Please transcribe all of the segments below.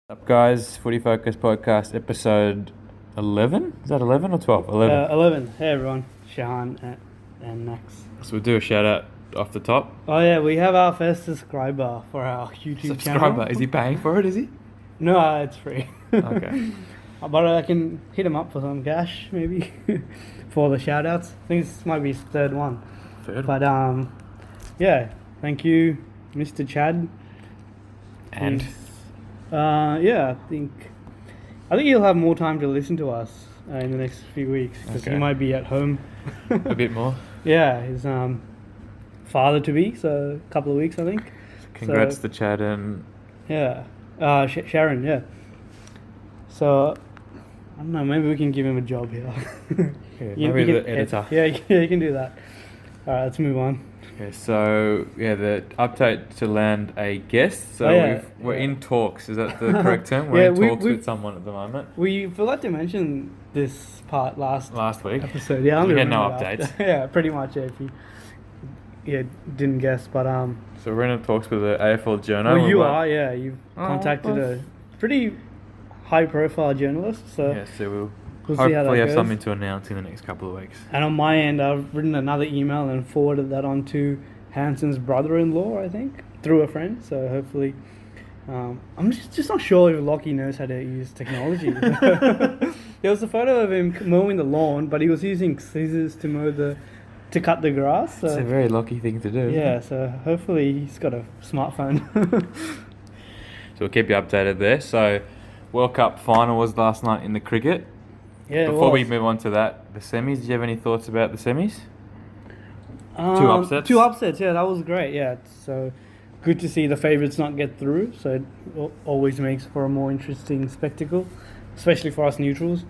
Up, guys? Footy Focus Podcast, episode 11? Is that 11 or 12? 11. 11. Hey everyone, Shahan and Max. So we'll do a shout out off the top. Oh yeah, we have our first subscriber for our YouTube channel. Subscriber. Is he paying for it, is he? No, it's free. Okay. But I can hit him up for some cash, maybe, for the shout outs. I think this might be his third one. But yeah, thank you, Mr. Chad. And? Yeah, I think he'll have more time to listen to us in the next few weeks because he might be at home. A bit more? Yeah, his father to be, so a couple of weeks, I think. Congrats to Chad and... Yeah, Sharon, yeah. So, I don't know, maybe we can give him a job here. Maybe the editor. Yeah, you can do that. Alright, let's move on. Okay, so the update to land a guest. So we're in talks. Is that the correct term? We're in talks with someone at the moment. We forgot to mention this part last week episode. Yeah, we had no updates. Yeah, pretty much. If you didn't guess, but So we're in talks with the AFL journal. Well, you are. Yeah, you've contacted a pretty high-profile journalist. So yeah, so we'll see how that hopefully have goes. something to announce in the next couple of weeks. And on my end, I've written another email and forwarded that on to Hanson's brother-in-law, I think, through a friend. So hopefully, I'm just not sure if Lockie knows how to use technology. There was a photo of him mowing the lawn, but he was using scissors to cut the grass. So, it's a very lucky thing to do. Yeah, so hopefully he's got a smartphone. So we'll keep you updated there. So World Cup final was last night in the cricket. Yeah. Before we move on to that, the semis, do you have any thoughts about the semis? Two upsets? Two upsets, yeah, that was great, yeah. So good to see the favourites not get through, so it always makes for a more interesting spectacle, especially for us neutrals.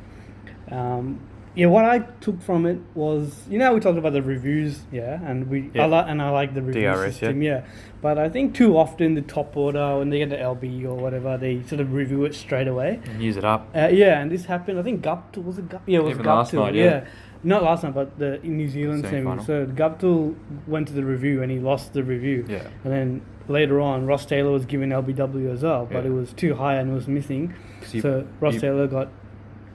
Yeah, what I took from it was, we talked about the reviews, I like the review DRS, system, But I think too often the top order, when they get the LB or whatever, they sort of review it straight away. And use it up. And this happened, I think Guptill, was it Guptill? Yeah, it was Even Guptill, last night, Not last night, but the New Zealand semi. So Guptill went to the review and he lost the review. Yeah. And then later on, Ross Taylor was given LBW as well, but it was too high and was missing. So Ross Taylor got...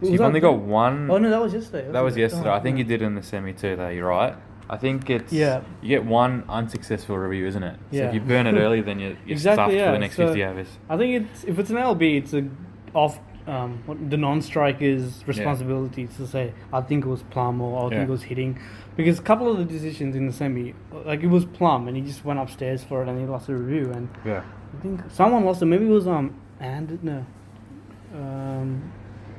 So you've only got one... Oh, no, that was yesterday. That was yesterday. I think you did in the semi too, though. You're right. I think it's... Yeah. You get one unsuccessful review, isn't it? So if you burn it early, then you're stuffed for the next 50 overs. I think if it's an LB, it's the non-striker's responsibility to say, I think it was plum or I think it was hitting. Because a couple of the decisions in the semi, like it was plum and he just went upstairs for it and he lost the review. And I think someone lost it. Maybe it was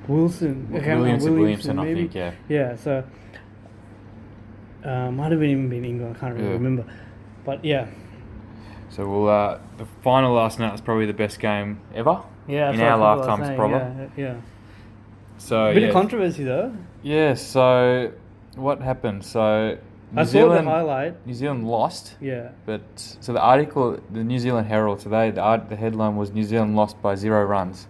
Wilson. Williamson, maybe. I think, yeah. Yeah, so might have even been England, I can't really remember. But yeah. So the final last night was probably the best game ever. Yeah, in our lifetimes, probably. Yeah. So a bit of controversy though. Yeah. So what happened? So I saw the highlight. New Zealand lost. Yeah. But so the article, the New Zealand Herald today, the headline was New Zealand lost by 0 runs.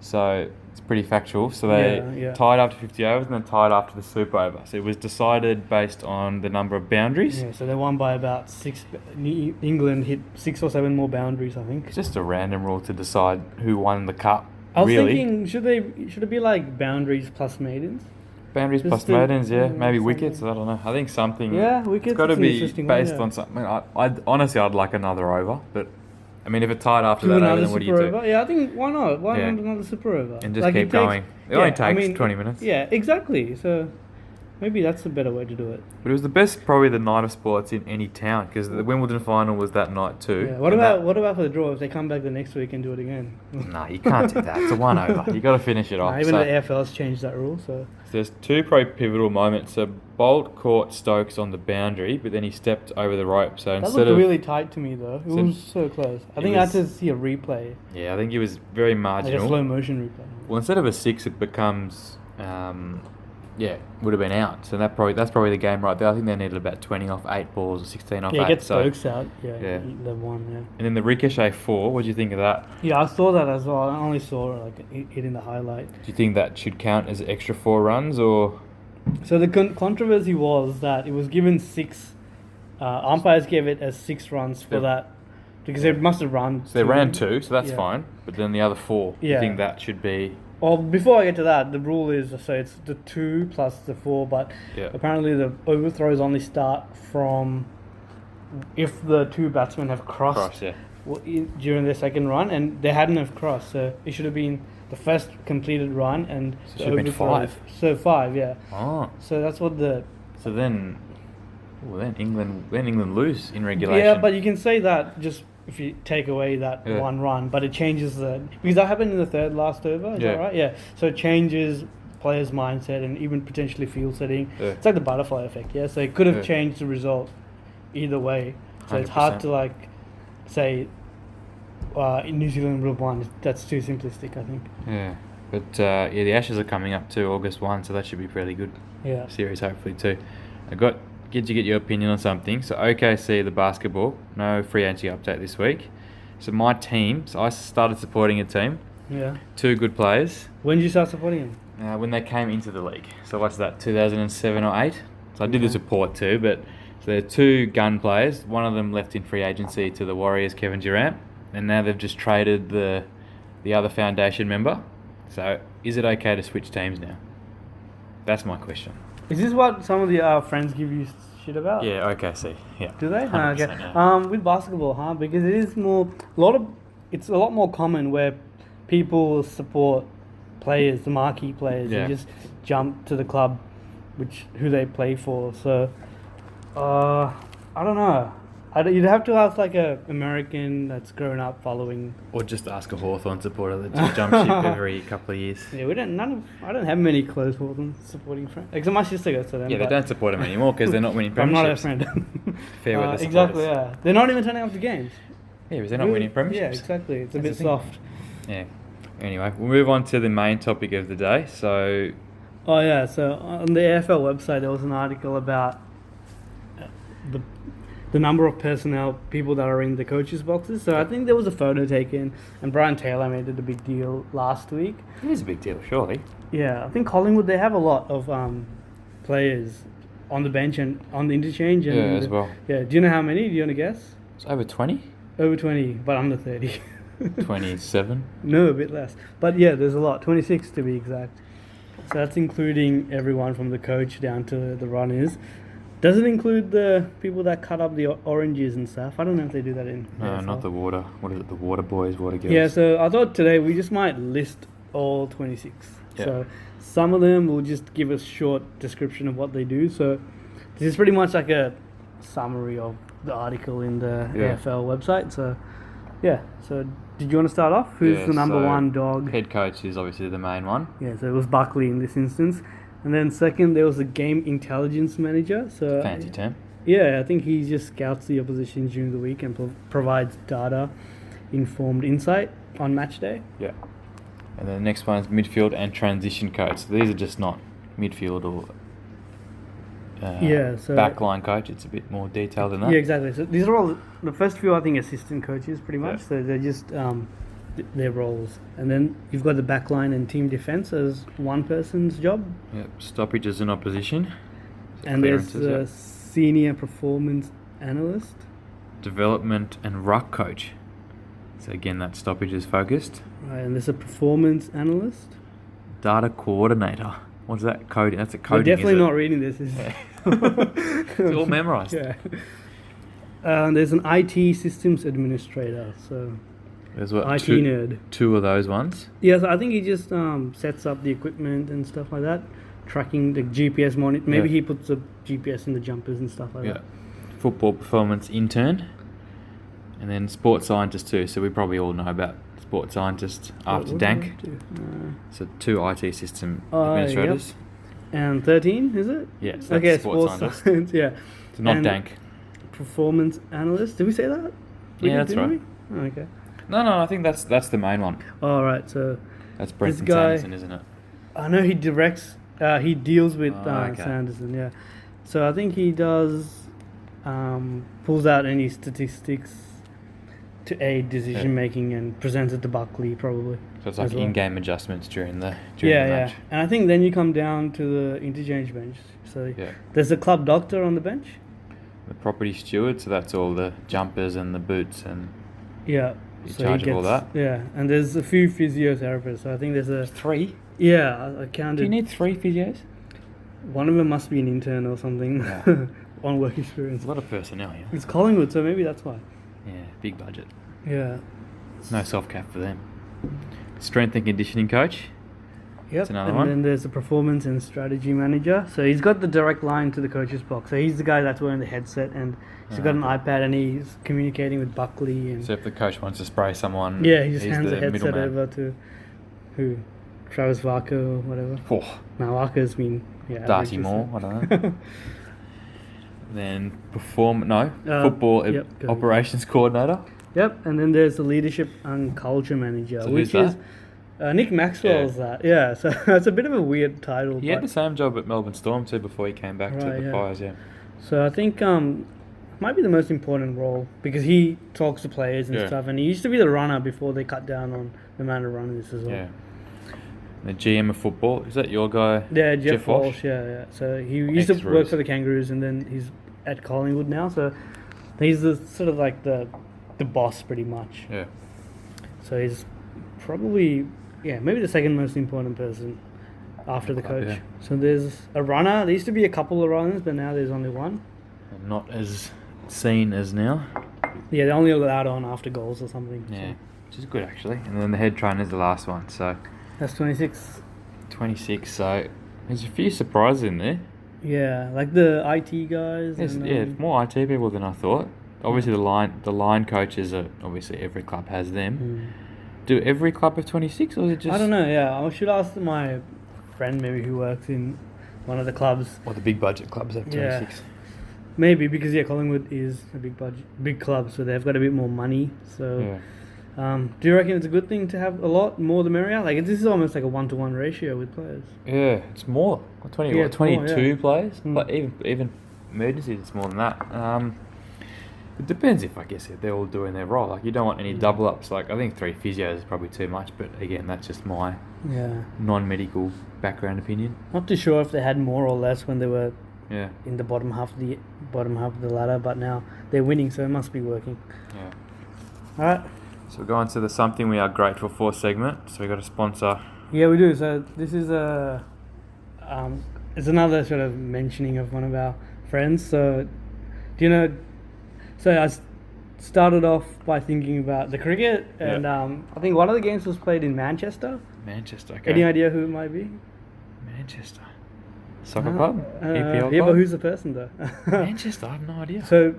So it's pretty factual. So they tied after 50 overs and then tied after the super over. So it was decided based on the number of boundaries. Yeah, so they won by about 6. England hit 6 or 7 more boundaries, I think. It's just a random rule to decide who won the cup. I was thinking, should it be like boundaries plus maidens? Boundaries plus maidens, maybe wickets. I don't know. I think something. Yeah, wickets. It's got to be based on something. I'd like another over, but. I mean, if it tied after that over, then what do you do? Over? Yeah, I think why not? Why not another super over? And just keep going. It only takes 20 minutes. Yeah, exactly. So maybe that's a better way to do it. But it was the best, probably the night of sports in any town because the Wimbledon final was that night too. Yeah. What about for the draw? If they come back the next week and do it again? No, you can't do that. It's a 1 over. You got to finish it off. Even the AFL's changed that rule. So there's 2 probably pivotal moments. So Bolt caught Stokes on the boundary, but then he stepped over the rope. So that looked really tight to me though. It was so close. I think I had to see a replay. Yeah, I think it was very marginal. Like a slow motion replay. Well, instead of a 6, it becomes. Would have been out. So that's probably the game right there. I think they needed about 20 off 8 balls or 16 off 8. Yeah, get Stokes out. Yeah. They won, And then the ricochet 4, what do you think of that? Yeah, I saw that as well. I only saw hitting the highlight. Do you think that should count as extra 4 runs or? So the controversy was that it was given 6. Umpires gave it as 6 runs for that because they must have run. So they ran 2, so that's Yeah. fine. But then the other 4, you Yeah. think that should be... Well, before I get to that, the rule is, so it's the 2 plus the 4, but Yeah. apparently the overthrows only start from if the 2 batsmen have crossed yeah. during their second run, and they hadn't have crossed, so it should have been the first completed run, and So it the should have been overthrows. 5. So 5, yeah. Oh. So that's what the... So then England lose in regulation. Yeah, but you can say that just if you take away that Yeah. one run, but it changes because that happened in the third last over, is Yeah. that right? Yeah. So it changes players' mindset and even potentially field setting. Yeah. It's like the butterfly effect, yeah. So it could have Yeah. changed the result either way. So it's hard 100%. to like say in New Zealand would have won. That's too simplistic, I think. Yeah. But the Ashes are coming up too, August 1, so that should be fairly good. Yeah. Series hopefully too. Get your opinion on something. So OKC, the basketball, no free agency update this week. So my team, so I started supporting a team, Yeah. 2 good players, When did you start supporting him? when they came into the league. So what's that, 2007 or 8? So I did the Okay. support too, but so they're 2 gun players. One of them left in free agency to the Warriors, Kevin Durant, and now they've just traded the other foundation member. So is it okay to switch teams now? That's my question. Is this what some of the friends give you shit about? Yeah, OKC. Yeah. Do they? 100%, Okay. yeah. With basketball, huh? Because it is it's a lot more common where people support players, the marquee players, Yeah. and just jump to the club, who they play for. So, I don't know. You'd have to ask like a American that's grown up following. Or just ask a Hawthorn supporter that just jumps ship every couple of years. Yeah, I don't have many close Hawthorn supporting friends. Except my sister goes to them. Yeah, they but don't support him anymore because they're not winning premierships. I'm not a friend. Fair weather exactly. supporters. Yeah, they're not even turning up to games. Yeah, because they're not winning premierships. Yeah, exactly. It's a That's bit the thing. soft. Yeah. Anyway, we'll move on to the main topic of the day. So, Oh yeah, so on the AFL website there was an article about the number of people that are in the coaches' boxes. So I think there was a photo taken, and Brian Taylor made it a big deal last week. it is a big deal, surely. Yeah, I think Collingwood, they have a lot of players on the bench and on the interchange. And Yeah, as well. Yeah, do you know how many? Do you want to guess? It's over 20? Over 20, but under 30. 27? No, a bit less. But yeah, there's a lot. 26 to be exact. So that's including everyone from the coach down to the runners. Does it include the people that cut up the oranges and stuff? I don't know if they do that in No, AFL. not the water. What is it? The water boys, water girls? Yeah, so I thought today we just might list all 26. Yeah. So some of them will just give a short description of what they do. So this is pretty much like a summary of the article in the Yeah. AFL website. So yeah, so did you want to start off? Who's Yeah, the number so one dog? Head coach is obviously the main one. Yeah, so it was Buckley in this instance. And then second, there was the game intelligence manager. So Fancy term. yeah, I think he just scouts the opposition during the week and provides data-informed insight on match day. Yeah. And then the next one is midfield and transition coach. So these are just not midfield or So backline coach. It's a bit more detailed than that. yeah, exactly. So these are all the first few. I think assistant coaches, pretty much. Yeah. So they're just their roles. And then you've got the backline and team defense as one person's job. Yep. Stoppages in opposition. And there's Clearances, the yep. senior performance analyst. Development and ruck coach. So again, that stoppages focused. Right, and there's a performance analyst. Data coordinator. What's that code? That's a We're coding. definitely is it? not reading this. It's all memorised. Yeah. There's an IT systems administrator. So There's what? IT two, nerd. two of those ones. Yeah, so I think he just sets up the equipment and stuff like that, tracking the GPS monitor. Maybe Yeah. he puts the GPS in the jumpers and stuff like Yeah. that. Football performance intern. And then sports scientist too. So we probably all know about sports scientist after What Dank. do I do? So 2 IT system Yep. administrators. And 13, is it? Yeah, so that's Okay, sports sports scientist. science, yeah. So not And Dank. Performance analyst. Did we say that? We Yeah, did, that's didn't right. we? Oh, okay. No, I think that's the main one. All right, so That's Brenton guy- Sanderson, isn't it? I know he directs, he deals with Okay. Sanderson, yeah. So I think he does, pulls out any statistics to aid decision making and presents it to Buckley probably. So it's like as well. in-game adjustments during the Yeah. match. And I think then you come down to the interchange bench. So Yeah. there's a club doctor on the bench. The property steward, so that's all the jumpers and the boots and Yeah. In charge of all that. Yeah, and there's a few physiotherapists. So I think there's 3? Yeah, I counted. Do you need 3 physios? One of them must be an intern or something. Yeah. On work experience. A lot of personnel here. It's Collingwood, so maybe that's why. Yeah, big budget. Yeah. No self-cap for them. Strength and conditioning coach. Yep. That's another and one. then there's a performance and strategy manager. So he's got the direct line to the coach's box. So he's the guy that's wearing the headset and he's got an iPad and he's communicating with Buckley. And so if the coach wants to spray someone, yeah, he just he's hands the headset middleman. over to who? Travis Varker or whatever. Oh, No, Varker's been Darcy average, Moore, I don't know. Then football yep, go operations coordinator. Yep, and then there's the leadership and culture manager, So which who's is Nick Maxwell's that. Yeah, so that's a bit of a weird title. He had the same job at Melbourne Storm too before he came back to the Fires, yeah. So I think might be the most important role because he talks to players and stuff, and he used to be the runner before they cut down on the amount of runners as well. Yeah. The GM of football, is that your guy? Yeah, Jeff Walsh. Yeah. So he used to work for the Kangaroos, and then he's at Collingwood now. So he's the sort of like the boss, pretty much. Yeah. So he's probably maybe the second most important person after the coach. Yeah. So there's a runner. There used to be a couple of runners, but now there's only one. And not as seen as now. Yeah, they're only allowed on after goals or something. Yeah, So which is good actually. And then the head trainer is the last one. So that's 26. 26. So there's a few surprises in there. Yeah, like the IT guys. Yes, and, more IT people than I thought. Obviously, the line coaches are obviously every club has them. Do every club have 26, or is it just? I don't know. Yeah, I should ask my friend maybe who works in one of the clubs. Or the big budget clubs have 26. Yeah. Maybe because Collingwood is a big club, so they've got a bit more money. So, do you reckon it's a good thing to have a lot more the merrier? Like this is almost like a 1-to-1 ratio with players. Yeah, it's more. 22 players. Mm. But even emergencies, it's more than that. It depends if they're all doing their role. Like you don't want any double ups. Like I think 3 physios is probably too much. But again, that's just my non-medical background opinion. Not too sure if they had more or less when they were Yeah. in the bottom half of the ladder, but now they're winning, so it must be working. Yeah. All right. So we're going to the something we are grateful for segment. So we got a sponsor. Yeah, we do. So this is it's another sort of mentioning of one of our friends. So, do you know? So I started off by thinking about the cricket, and I think one of the games was played in Manchester. Manchester. Okay. Any idea who it might be? Manchester. Soccer club? EPL club? Yeah, but who's the person though? Manchester. I have no idea. So,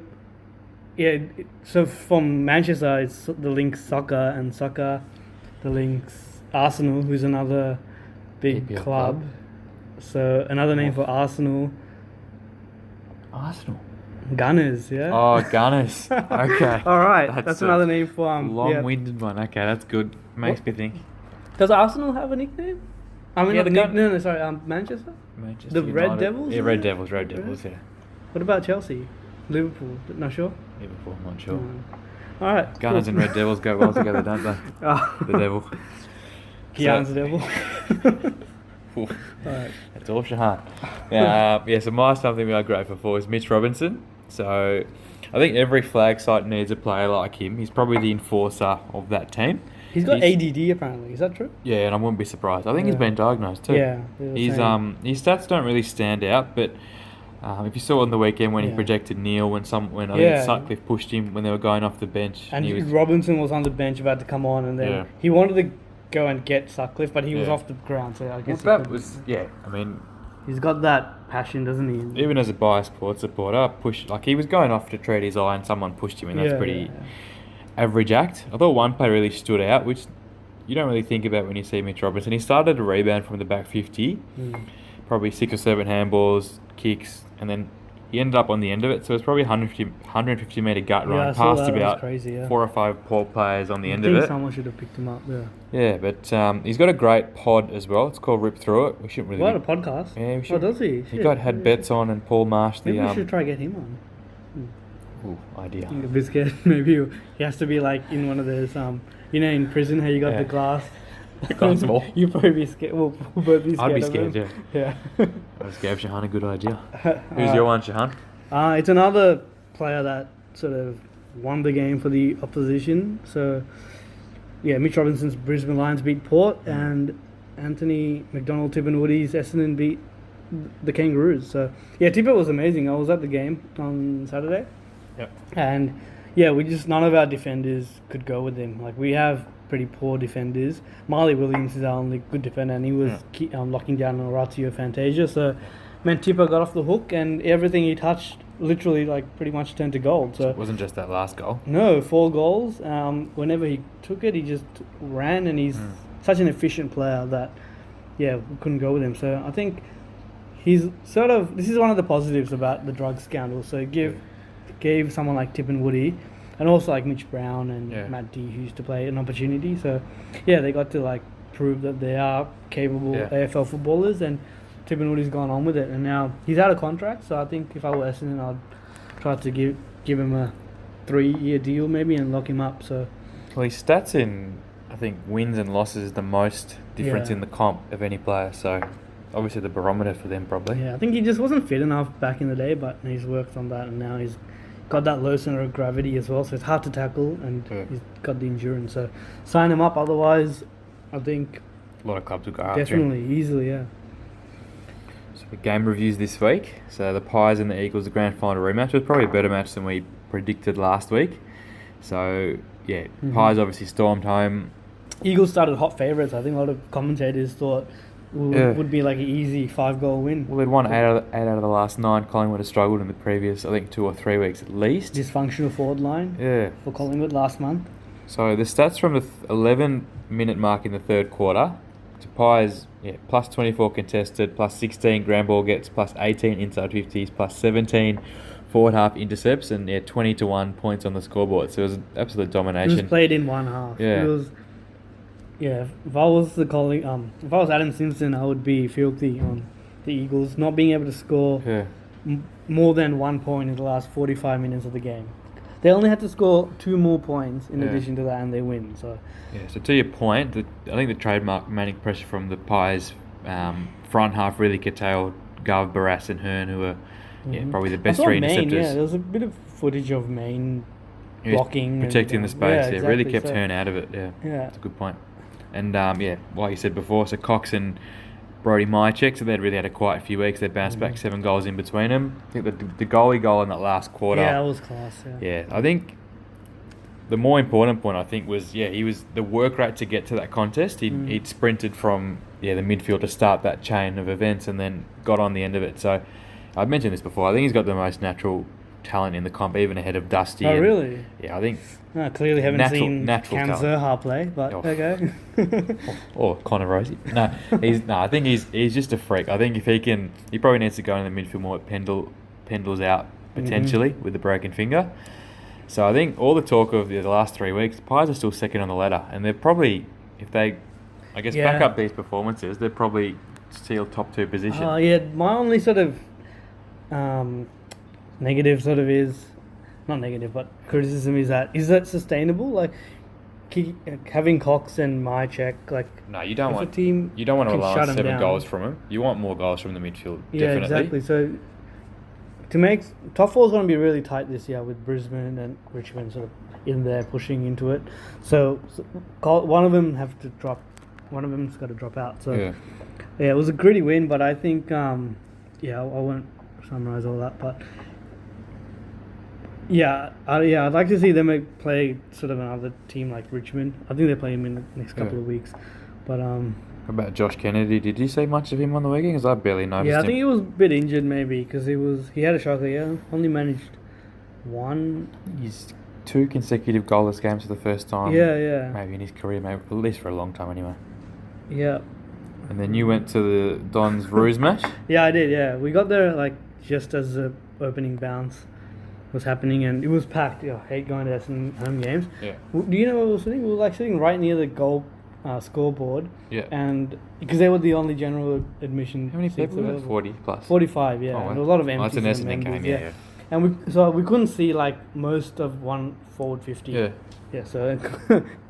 so from Manchester, it's the links soccer, and soccer, the links Arsenal, who's another big EPL club. So another name for Arsenal. Arsenal. Gunners, yeah. Oh, Gunners. Okay. All right, that's another name for long-winded one. Okay, that's good. Makes me think. Does Arsenal have a nickname? I mean, Manchester. Manchester The United. Red Devils. Yeah, Red Devils. Yeah. What about Chelsea? Liverpool? Not sure. Liverpool. Not sure. All right. Gunners and Red Devils go well together, don't they? The Devil. Kian's Devil. Alright. That's all, Shahan. So something we are grateful for is Mitch Robinson. So I think every flag site needs a player like him. He's probably the enforcer of that team. He's got ADD apparently. Is that true? Yeah, and I wouldn't be surprised. I think he's been diagnosed too. Yeah. His stats don't really stand out, but if you saw on the weekend when he projected Neil when I think Sutcliffe pushed him when they were going off the bench, and Robinson was on the bench about to come on, and then he wanted to go and get Sutcliffe, but he was off the ground, so I guess I mean, he's got that passion, doesn't he? Even as a biased Port supporter, he was going off to treat his eye and someone pushed him, and that's pretty average act. I thought one play really stood out, which you don't really think about when you see Mitch Robinson. He started a rebound from the back 50, probably 6 or 7 handballs, kicks, and then he ended up on the end of it, so it's probably 150 metre gut run past about 4 or 5 Port players on the end of it. I think someone should have picked him up, Yeah, but he's got a great pod as well. It's called Rip Through It. We shouldn't really... What, a podcast? Yeah, we should. Oh, does he? He had Betts on and Paul Marsh. Maybe we should try get him on. Idea. A bit scared. Maybe he has to be like in one of those, in prison how you got the glass. Glass wall. You'd probably be scared. We'll both be scared. I'd be scared, yeah. I just gave Shahan a good idea. Who's your one, Shahan? It's another player that sort of won the game for the opposition. So, yeah, Mitch Robinson's Brisbane Lions beat Port, and Anthony McDonald-Tipungwuti's Essendon beat the Kangaroos. So, yeah, Tipper was amazing. I was at the game on Saturday. Yep. And, yeah, none of our defenders could go with him. Like, we have pretty poor defenders. Marley Williams is our only good defender, and he was locking down Horatio Fantasia. So, man, Tipper got off the hook, and everything he touched literally, like, pretty much turned to gold. So it wasn't just that last goal. No, 4 goals. Whenever he took it, he just ran, and he's such an efficient player that, yeah, we couldn't go with him. So I think he's sort of, this is one of the positives about the drug scandal. So gave someone like Tipungwuti, and also like Mitch Brown and Matt D, who used to play, an opportunity. So, yeah, they got to, like, prove that they are capable AFL footballers, and Tipungwuti's gone on with it, and now he's out of contract. So I think if I were Essendon, I'd try to give him a 3-year deal maybe and lock him up. So, well, his stats in, I think, wins and losses is the most difference in the comp of any player. So obviously the barometer for them probably. Yeah, I think he just wasn't fit enough back in the day, but he's worked on that, and now he's got that low center of gravity as well. So it's hard to tackle, and he's got the endurance. So sign him up. Otherwise, I think a lot of clubs will go after him. Definitely, easily, yeah. So the game reviews this week. So the Pies and the Eagles, the grand final rematch. It was probably a better match than we predicted last week. So, yeah, Pies obviously stormed home. Eagles started hot favourites. I think a lot of commentators thought would be like an easy 5-goal win. Well, they'd won 8 out of the last 9. Collingwood has struggled in the previous, I think, 2 or 3 weeks at least. Dysfunctional forward line for Collingwood last month. So the stats from the 11-minute mark in the third quarter. To Pies, plus 24 contested, plus 16 ground ball gets, plus 18 inside 50s, plus 17 forward half intercepts, and 20-1 points on the scoreboard. So it was absolute domination. It was played in one half. Yeah. It was, if I was if I was Adam Simpson, I would be filthy on the Eagles not being able to score more than 1 point in the last 45 minutes of the game. They only had to score 2 more points in addition to that, and they win. So to your point, I think the trademark manic pressure from the Pies front half really curtailed Gov, Barras and Hearn, who were probably the best 3 interceptors. There was a bit of footage of Maine blocking. Protecting the space. Exactly. Really kept Hearn out of it. Yeah, that's a good point. And, like you said before, so Cox and Brody Mychek, so they'd really had a quiet few weeks. They bounced back 7 goals in between them. I think the goalie goal in that last quarter. Yeah, that was class. Yeah, I think the more important point, I think, was, he was the work rate to get to that contest. He'd sprinted from, the midfield to start that chain of events and then got on the end of it. So I've mentioned this before. I think he's got the most natural talent in the comp, even ahead of Dusty. Oh, really? Yeah, I think... clearly haven't seen Cam Zerha play, but okay. or Connor Rosie. I think he's just a freak. I think if he probably needs to go in the midfield more. Pendle's out potentially with the broken finger. So I think all the talk of the last 3 weeks, Pies are still second on the ladder, and they're probably, if they, back up these performances, they're probably still top 2 position. My only sort of negative sort of is, not negative, but criticism is that sustainable? Like, having Cox and Mychek, no, you don't want to rely on 7 goals from him. You want more goals from the midfield. Yeah, definitely. Exactly. So to make top 4 is going to be really tight this year with Brisbane and Richmond sort of in there pushing into it. So one of them have to drop. One of them's got to drop out. So it was a gritty win, but I think I won't summarize all that, but. I'd like to see them play sort of another team like Richmond. I think they play him in the next couple of weeks. But What about Josh Kennedy? Did you see much of him on the weekend? Because I barely noticed him. Yeah, I think he was a bit injured maybe because he had a shocker. Yeah, only managed 1. He's 2 consecutive goalless games for the first time. Yeah. Maybe in his career, maybe at least for a long time anyway. Yeah. And then you went to the Don's Roos match. Yeah, I did. Yeah, we got there just as the opening bounce was happening, and it was packed. I hate going to some home games. Yeah. Do you know where we were sitting? We were sitting right near the goal scoreboard. Yeah. And because they were the only general admission. How many seats people were there? available. 40 plus. 45, yeah. Oh, wow. There was a lot of empties. That's an Essendon game, yeah. And we couldn't see most of one forward 50. Yeah. Yeah. So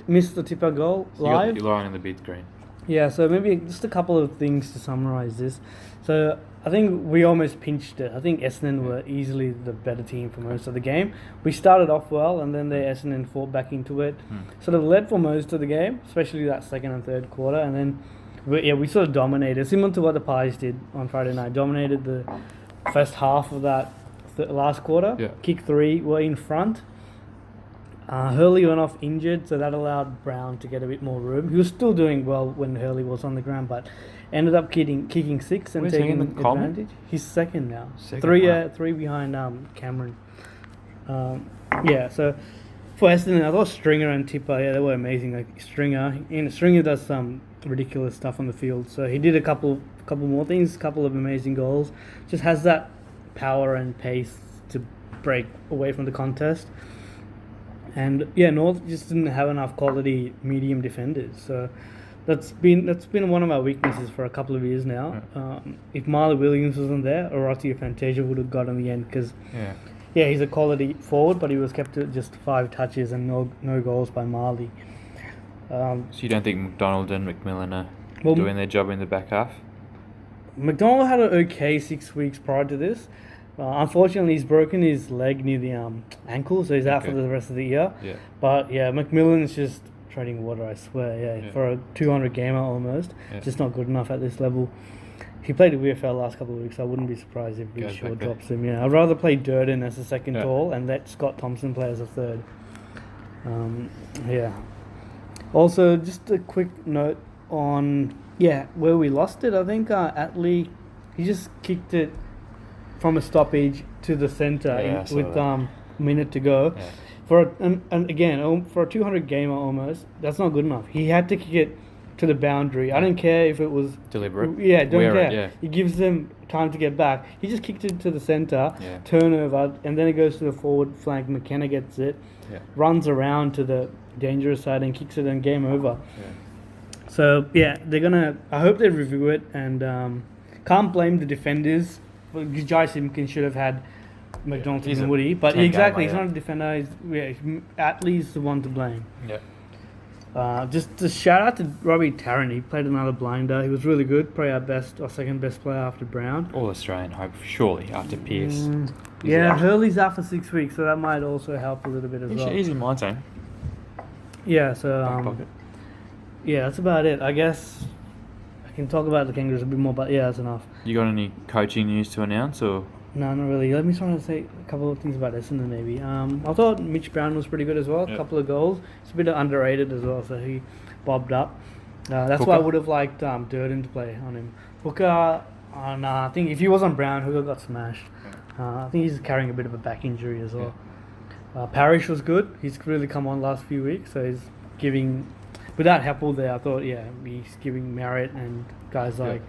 missed the Tipper goal live. You're lying on the bid screen. Yeah. So maybe just a couple of things to summarize this. So I think we almost pinched it. I think Essendon were easily the better team for most of the game. We started off well, and then Essendon fought back into it. Sort of led for most of the game, especially that second and third quarter, and then we sort of dominated, similar to what the Pies did on Friday night. Dominated the first half of that last quarter. Yeah. Kick 3 were in front. Hurley went off injured, so that allowed Brown to get a bit more room. He was still doing well when Hurley was on the ground, but ended up kicking 6 and taking advantage. He's second now. Three behind Cameron. So for Essendon, I thought Stringer and Tipper, they were amazing. Like Stringer does some ridiculous stuff on the field. So he did a couple more things, a couple of amazing goals. Just has that power and pace to break away from the contest. And North just didn't have enough quality medium defenders. So that's been one of our weaknesses for a couple of years now. If Marley Williams wasn't there, Oroti Fantasia would have got in the end because he's a quality forward, but he was kept to just 5 touches and no goals by Marley. So you don't think McDonald and McMillan are doing their job in the back half? McDonald had an okay 6 weeks prior to this. Unfortunately, he's broken his leg near the ankle, so he's out for the rest of the year. Yeah. But McMillan's just treading water, I swear. For a 200 gamer almost, just not good enough at this level. He played at VFL last couple of weeks. So I wouldn't be surprised if Shaw drops him. I'd rather play Durden as a second tall and let Scott Thompson play as a third. Also, just a quick note on where we lost it. I think Atley, he just kicked it from a stoppage to the centre with a minute to go. For a 200 gamer almost, that's not good enough. He had to kick it to the boundary. I don't care if it was deliberate. Don't care. It gives them time to get back. He just kicked it to the centre, turnover, and then it goes to the forward flank. McKenna gets it, runs around to the dangerous side and kicks it, and game over. So they're gonna. I hope they review it, and can't blame the defenders. Jai Simpkins should have had McDonald-Tipungwuti, but exactly, he's not a defender. He's at least the one to blame. Just a shout out to Robbie Tarrant. He played another blinder. He was really good. Probably our second best player after Brown. All Australian hope, surely, after Pearce. Hurley's out for 6 weeks, so that might also help a little bit as well. He's in my team. That's about it. I guess I can talk about the Kangaroos a bit more, but that's enough. You got any coaching news to announce, or? No, not really. Let me try to say a couple of things about Essendon maybe. I thought Mitch Brown was pretty good as well. A couple of goals. He's a bit underrated as well, so he bobbed up. That's why I would have liked Durden to play on him. Hooker, I think if he was on Brown, Hooker got smashed. I think he's carrying a bit of a back injury as well. Parrish was good. He's really come on last few weeks, so he's giving... Without Heppel there, I thought, he's giving Merritt and guys like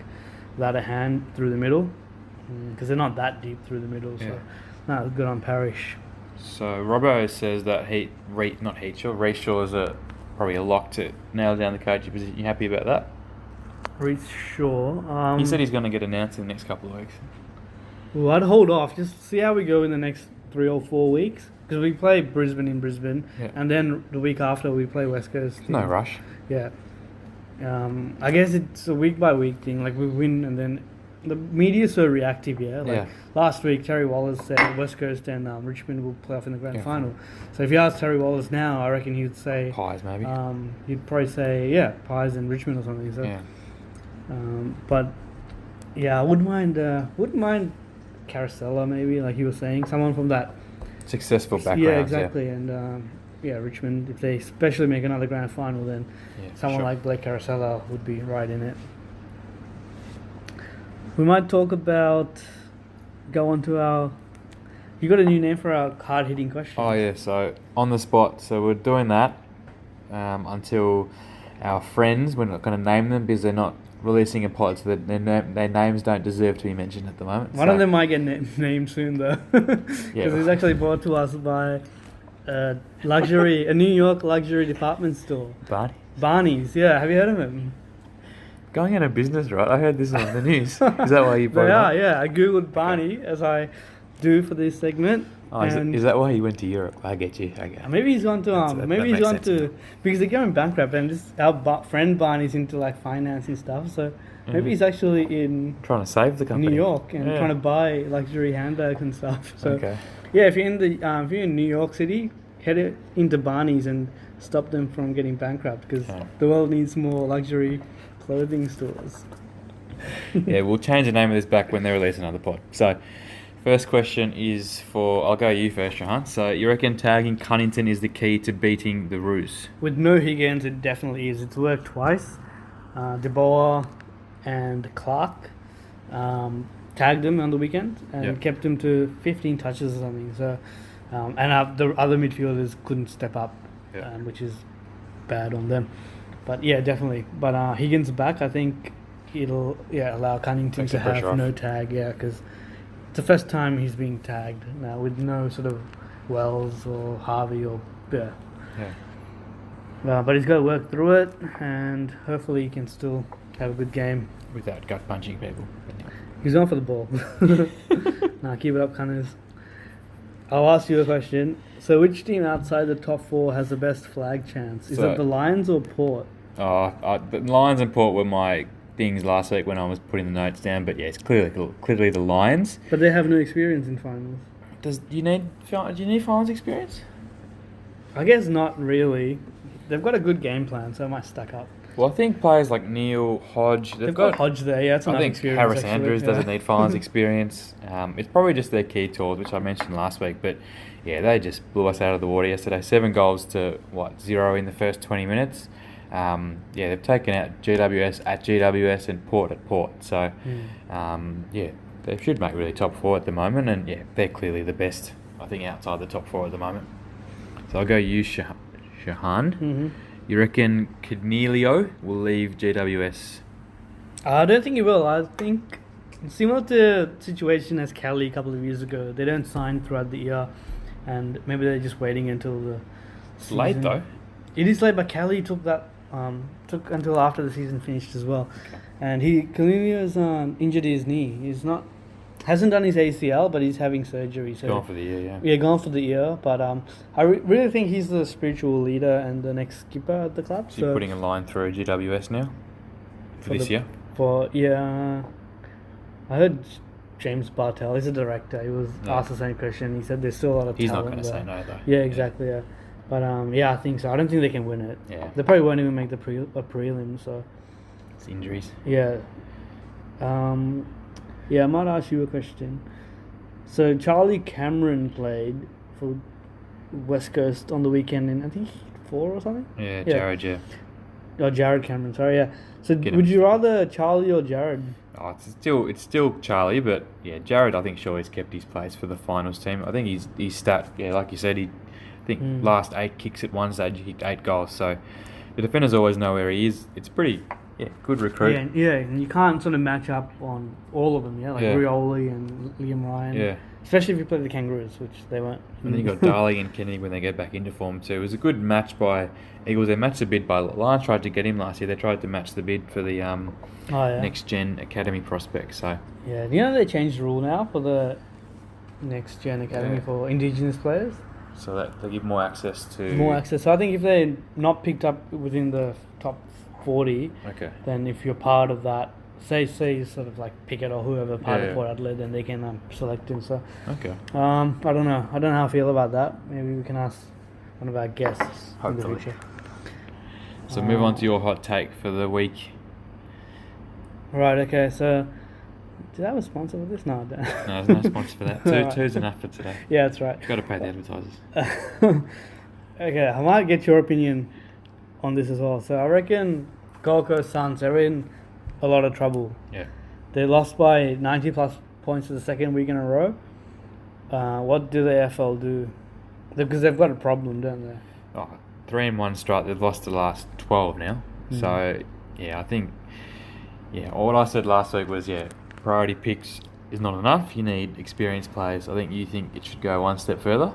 that a hand through the middle. Because they're not that deep through the middle, so good on Parrish. So Robbo says that Reyshaw is probably a lock to nail down the coaching position. You happy about that? Reyshaw. He said he's going to get announced in the next couple of weeks. Well, I'd hold off. Just see how we go in the next 3 or 4 weeks. Because we play Brisbane in Brisbane, and then the week after we play West Coast. No rush. I guess it's a week by week thing. Like we win, and then the media's so reactive. Last week, Terry Wallace said West Coast and Richmond will play off in the grand final. So if you ask Terry Wallace now, I reckon he'd say Pies maybe. He'd probably say Pies and Richmond or something. So, I wouldn't mind Carousella maybe, like you were saying, someone from that successful background. Yeah, exactly. And Richmond, if they especially make another grand final, then someone like Blake Carousella would be right in it. We might talk about, go on to our, you got a new name for our hard-hitting question. Oh yeah, so on the spot. So we're doing that until our friends, we're not going to name them because they're not releasing a pod, so their names don't deserve to be mentioned at the moment. One of them might get named soon though, because it's actually brought to us by a New York luxury department store. Barney's, have you heard of him? Going out of business, right? I heard this on the news. Is that why you brought it up? I googled Barney as I do for this segment. Oh, is that why he went to Europe? I get you. Okay. Maybe he's gone to because they're going bankrupt, and our friend Barney's into like finance and stuff. So maybe he's actually trying to save the company, New York, and trying to buy luxury handbags and stuff. So okay. Yeah, if you're in New York City, head into Barney's and stop them from getting bankrupt, because the world needs more luxury clothing stores. Yeah, we'll change the name of this back when they release another pod. So, first question is I'll go you first, Johan. So, you reckon tagging Cunnington is the key to beating the Roos? With no Higgins, it definitely is. It's worked twice. DeBoer and Clark tagged him on the weekend and kept him to 15 touches or something. So, and the other midfielders couldn't step up, which is bad on them. But yeah, definitely. But Higgins back, I think it'll allow Cunnington to have no tag. Yeah, because it's the first time he's being tagged now with no sort of Wells or Harvey or but he's got to work through it, and hopefully he can still have a good game without gut punching people. He's on for the ball. Nah, keep it up, Cunners. I'll ask you a question. So, which team outside the top 4 has the best flag chance? Is it the Lions or Port? The Lions and Port were my things last week when I was putting the notes down. But yeah, it's clearly the Lions. But they have no experience in finals. Do you need finals experience? I guess not really. They've got a good game plan, so it might stack up. Well, I think players like Neil, Hodge... They've got Hodge there, yeah, that's enough experience. I think Harris Andrews doesn't need finals experience. It's probably just their key tools, which I mentioned last week, but yeah, they just blew us out of the water yesterday. 7 goals to, 0 in the first 20 minutes. They've taken out GWS at GWS and Port at Port, so they should make really top 4 at the moment, and yeah, they're clearly the best, I think, outside the top 4 at the moment. So I'll go you, Shahan. Mm-hmm. You reckon Coniglio will leave GWS? I don't think he will. I think similar to the situation as Kelly a couple of years ago. They don't sign throughout the year, and maybe they're just waiting until the season. Late though. It is late, but Kelly took until after the season finished as well. Okay. And Coniglio's injured his knee. Hasn't done his ACL, but he's having surgery. So gone for the year, yeah. Yeah, gone for the year. But I really think he's the spiritual leader and the next skipper at the club. So you're putting a line through GWS now for this year? I heard James Bartel, he's a director. He was asked the same question. He said there's still a lot of talent. He's not going to say no, though. Yeah, exactly, yeah. But I think so. I don't think they can win it. Yeah. They probably won't even make the prelim, so... It's injuries. Yeah. I might ask you a question. So Jarrod Cameron played for West Coast on the weekend in, I think, 4 or something? Yeah, Jarrod, yeah. Oh, Jarrod Cameron, sorry, yeah. So would you rather Charlie or Jarrod? Oh, it's still Charlie, but yeah, Jarrod, I think, sure he's kept his place for the finals team. I think he's stat, like you said, last 8 kicks at one stage, he kicked 8 goals. So the defenders always know where he is. It's pretty... Yeah, good recruit. Yeah, and you can't sort of match up on all of them, Rioli and Liam Ryan. Yeah. Especially if you play the Kangaroos, which they won't. And then you got Darling and Kennedy when they get back into form too. It was a good match by Eagles. They matched the bid by Lions. Tried to get him last year. They tried to match the bid for the next gen academy prospect. So yeah, they changed the rule now for the next gen academy for Indigenous players. So that they give more access to. So I think if they're not picked up within the top 40, then if you're part of that, say sort of like Pickett or whoever part of Port Adelaide, then they can select him. So I don't know how I feel about that. Maybe we can ask one of our guests in the future. So move on to your hot take for the week. Right, okay, so did I have a sponsor for this? No, I don't. No, there's no sponsor for that. Two's enough for today. Yeah, that's right. You've got to pay the advertisers. Okay, I might get your opinion on this as well. So I reckon Gold Coast Suns are in a lot of trouble. Yeah. They lost by 90 plus points for the second week in a row. What do the AFL do? Because they've got a problem, don't they? 3-1 strike. They've lost the last 12 now. So I think what I said last week was priority picks is not enough. You need experienced players. I think you think it should go one step further.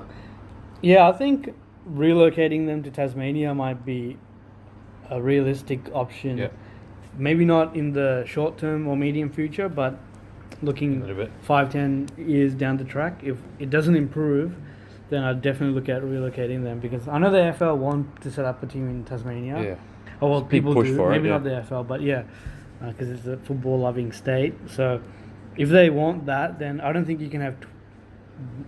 Yeah, I think relocating them to Tasmania might be a realistic option. Yeah. Maybe not in the short term or medium future, but looking A little bit. 5-10 years down the track, if it doesn't improve, then I'd definitely look at relocating them, because I know the AFL want to set up a team in Tasmania. Yeah. Oh, well, It's a big people push do. for it, Maybe yeah. not the AFL, but yeah, because it's a football-loving state. So if they want that, then I don't think you can have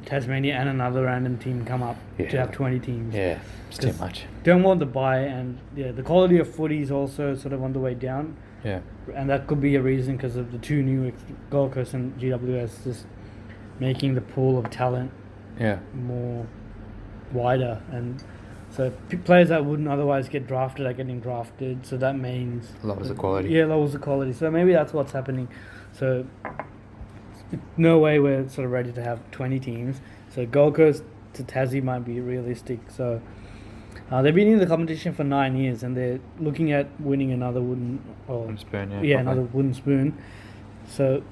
Tasmania and another random team come up to Yeah. have 20 teams. Yeah, it's too much. Don't want the buy, and yeah, the quality of footy is also sort of on the way down. Yeah. And that could be a reason, because of the two new Gold Coast and GWS just making the pool of talent Yeah. more wider, and so players that wouldn't otherwise get drafted are getting drafted. So that means Lowers the quality. Yeah, lowers the quality. So maybe that's what's happening. So no way we're sort of ready to have 20 teams. So Gold Coast to Tassie might be realistic. So they've been in the competition for 9 years, and they're looking at winning another wooden spoon. another wooden spoon. So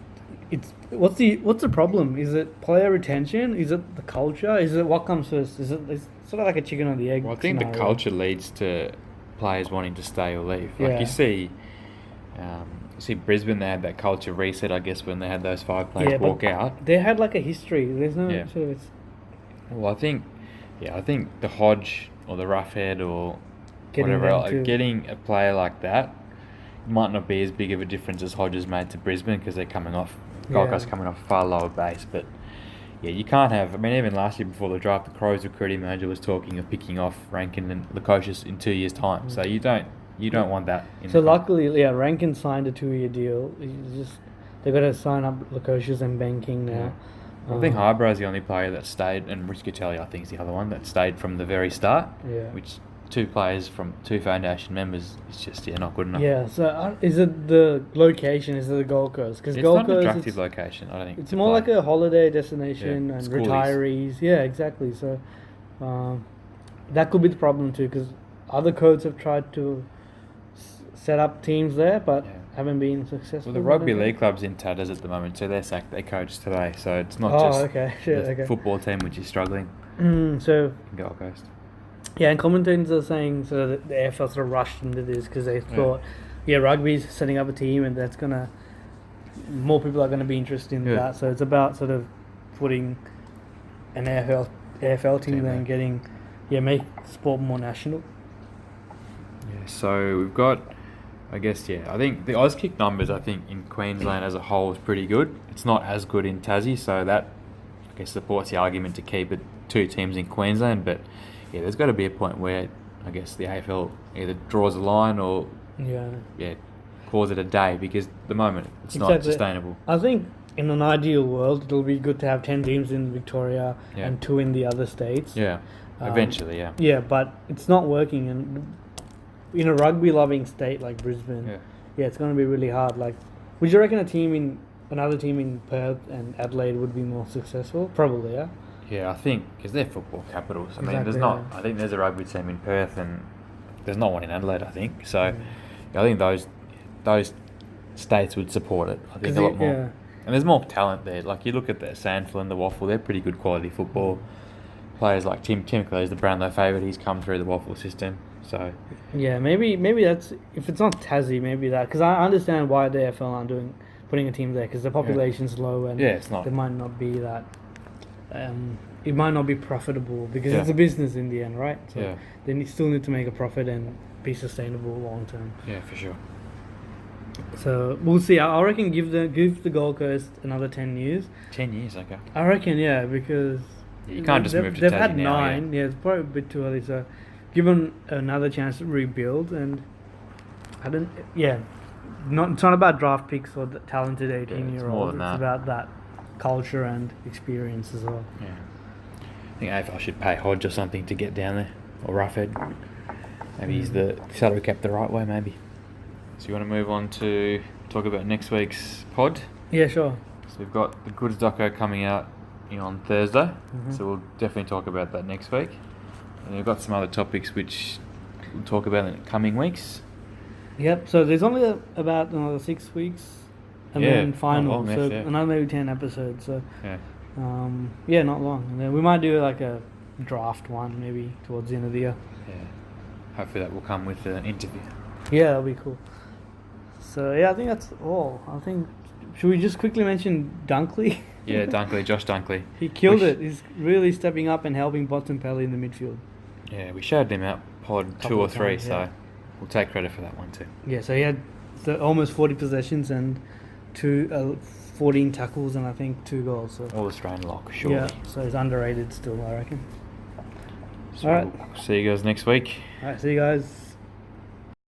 it's what's the problem? Is it player retention? Is it the culture? Is it what comes first? Is it's sort of like a chicken or the egg? Well, I think scenario. the culture leads to players wanting to stay or leave. Like Yeah. you see Brisbane, they had that culture reset, I guess, when they had those 5 players walk out. They had like a history. There's no sort of. Well, I think the Hodge or the Roughhead or Getting whatever them else, to- getting a player like that might not be as big of a difference as Hodge has made to Brisbane, because they're coming off Gold Coast coming off a far lower base. But yeah, you can't have. I mean, even last year before the draft, the Crows recruiting manager was talking of picking off Rankin and Lukosius in 2 years' time. So you don't want that. So luckily, Rankin signed a 2-year deal. They got to sign up Lukosius and Banking now. I think Highbrow's the only player that stayed, and Rich Catelli, I think, is the other one that stayed from the very start. Yeah. Which 2 players from 2 foundation members is just not good enough. Yeah. So is it the location? Is it the Gold Coast? Because It's Gold not an Coast, attractive location, I don't think. it's to more play. like a holiday destination and schoolies. retirees. Yeah, exactly. So that could be the problem too, because other codes have tried to set up teams there, but haven't been successful. Well, the rugby league club's in tatters at the moment, so they're sacked their coach today. So it's not just the football team which is struggling. So in Gold Coast. yeah, and commentators are saying so that the AFL sort of rushed into this because they thought, rugby's setting up a team, and that's gonna more people are gonna be interested in that. So it's about sort of putting an AFL team there and getting make sport more national. Yeah. So we've got. I guess, I think the Auskick numbers, in Queensland as a whole is pretty good. It's not as good in Tassie, so that, I guess, supports the argument to keep it 2 teams in Queensland. But, there's got to be a point where, I guess, the AFL either draws a line or, calls it a day, because at the moment it's not sustainable. I think in an ideal world, it'll be good to have 10 teams in Victoria and 2 in the other states. Yeah, eventually, Yeah, but it's not working, and in a rugby-loving state like Brisbane, it's going to be really hard. Like, would you reckon another team in Perth and Adelaide would be more successful? Probably, yeah. Yeah, I think because they're football capitals. I mean, Exactly, there's not. I think there's a rugby team in Perth, and there's not one in Adelaide. I think so. I think those states would support it. I think a lot more. Yeah. And there's more talent there. Like you look at the Sandford and the Waffle, they're pretty good quality football. Players like Tim Cleary's the Brownlow favourite. He's come through the Waffle system. So yeah, maybe that's, if it's not Tassie, maybe that, because I understand why the AFL aren't putting a team there, because the population's low and it's not. There might not be that. It might not be profitable because it's a business in the end, right? So they still need to make a profit and be sustainable long term. Yeah, for sure. So we'll see. I reckon give the Gold Coast another 10 years. 10 years, okay. I reckon, because you can't just move to they've Tassie had now, 9. Yeah, it's probably a bit too early. So give them another chance to rebuild, and it's not about draft picks or the talented 18-year-olds. It's about that culture and experience as well. Yeah. I think AFL should pay Hodge or something to get down there, or Roughhead. Maybe he's the salary cap the right way, maybe. So you want to move on to talk about next week's pod? Yeah, sure. So we've got the Goods doco coming out on Thursday, so we'll definitely talk about that next week. And we've got some other topics which we'll talk about in the coming weeks. Yep, so there's only about another 6 weeks, and then final, long, so yes, another maybe 10 episodes. So not long. And then we might do like a draft one maybe towards the end of the year. Yeah, hopefully that will come with an interview. Yeah, that'll be cool. So I think that's all. I think Should we just quickly mention Dunkley? Yeah, Dunkley, Josh Dunkley. He killed it. He's really stepping up and helping Bontempelli in the midfield. Yeah, we showed him out pod 2 or 3, so we'll take credit for that one too. Yeah, so he had almost 40 possessions and 14 tackles and I think 2 goals. So. All Australian lock, surely. Yeah, so he's underrated still, I reckon. So All right. See you guys next week. All right, see you guys.